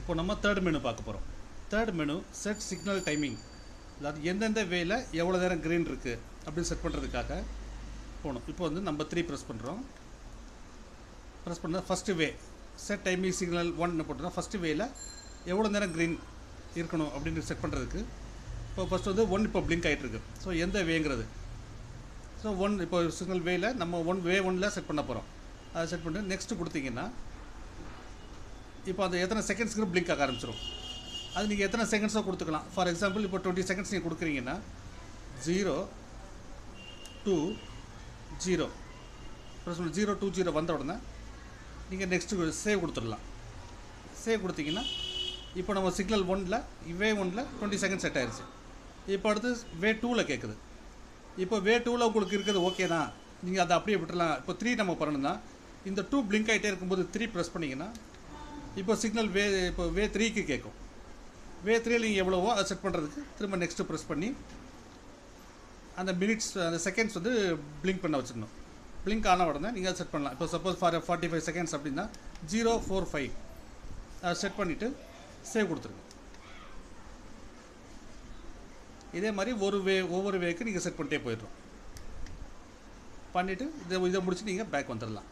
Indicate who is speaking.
Speaker 1: இப்போ நம்ம third menu பார்க்க போகிறோம். Third menu set signal timing, அதாவது எந்தெந்த வேல எவ்வளோ நேரம் க்ரீன் இருக்குது அப்படின்னு செட் பண்ணுறதுக்காக போகணும். இப்போ வந்து நம்ம 3 ப்ரெஸ் பண்ணுறோம். ப்ரெஸ் பண்ணால் ஃபஸ்ட்டு வே செட் டைமிங் சிக்னல் 1 போட்டோம்னா ஃபஸ்ட்டு வேல எவ்வளோ நேரம் க்ரீன் இருக்கணும் அப்படின்னு செட் பண்ணுறதுக்கு இப்போ ஃபஸ்ட்டு வந்து 1 இப்போ பிளிங்க் ஆகிட்டுருக்கு. ஸோ எந்த வேங்கிறது, ஸோ 1 இப்போ சிக்னல் வேல நம்ம வே 1ல் செட் பண்ண போகிறோம். அதை செட் பண்ணிட்டு நெக்ஸ்ட்டு கொடுத்தீங்கன்னா இப்போ அந்த எத்தனை செகண்ட்ஸ்க்கு பிளிங்க் ஆக ஆரம்பிச்சிடும். அது நீங்கள் எத்தனை செகண்ட்ஸோ கொடுத்துக்கலாம். ஃபார் எக்ஸாம்பிள் இப்போ 20 செகண்ட்ஸ் நீங்கள் கொடுக்குறீங்கன்னா 0 2 0 ப்ளஸ் 0 2 0 வந்த உடனே நீங்கள் நெக்ஸ்ட்டு சேவ் கொடுத்துடலாம். சேவ் கொடுத்தீங்கன்னா இப்போ நம்ம சிக்னல் 1ல் வே 1ல் 20 செகண்ட் செட் ஆயிடுச்சு. இப்போ அடுத்து வே 2ல் கேட்குது. இப்போ வே 2ல் உங்களுக்கு இருக்கிறது ஓகே தான், நீங்கள் அதை அப்படியே விட்டுடலாம். இப்போ 3 நம்ம பண்ணணும்னா இந்த 2 பிளிங்க் ஆகிட்டே இருக்கும்போது 3 ப்ரெஸ் பண்ணிங்கன்னா இப்போ சிக்னல் இப்போ வே 3க்கு கேட்கும். வே 3ல் நீங்கள் எவ்வளவோ அதை செட் பண்ணுறதுக்கு திரும்ப நெக்ஸ்ட்டு ப்ரெஸ் பண்ணி அந்த மினிட்ஸ் அந்த செகண்ட்ஸ் வந்து பிளிங்க் பண்ண வச்சுக்கணும். பிளிங்க் ஆன உடனே நீங்கள் அதை செட் பண்ணலாம். இப்போ சப்போஸ் 45 செகண்ட்ஸ் அப்படின்னா 045 அதை செட் பண்ணிவிட்டு சேவ் கொடுத்துருங்க. இதே மாதிரி ஒவ்வொரு வேக்கு நீங்கள் செட் பண்ணிட்டே போயிடுறோம். பண்ணிவிட்டு இதை முடிச்சு நீங்கள் பேக் வந்துடலாம்.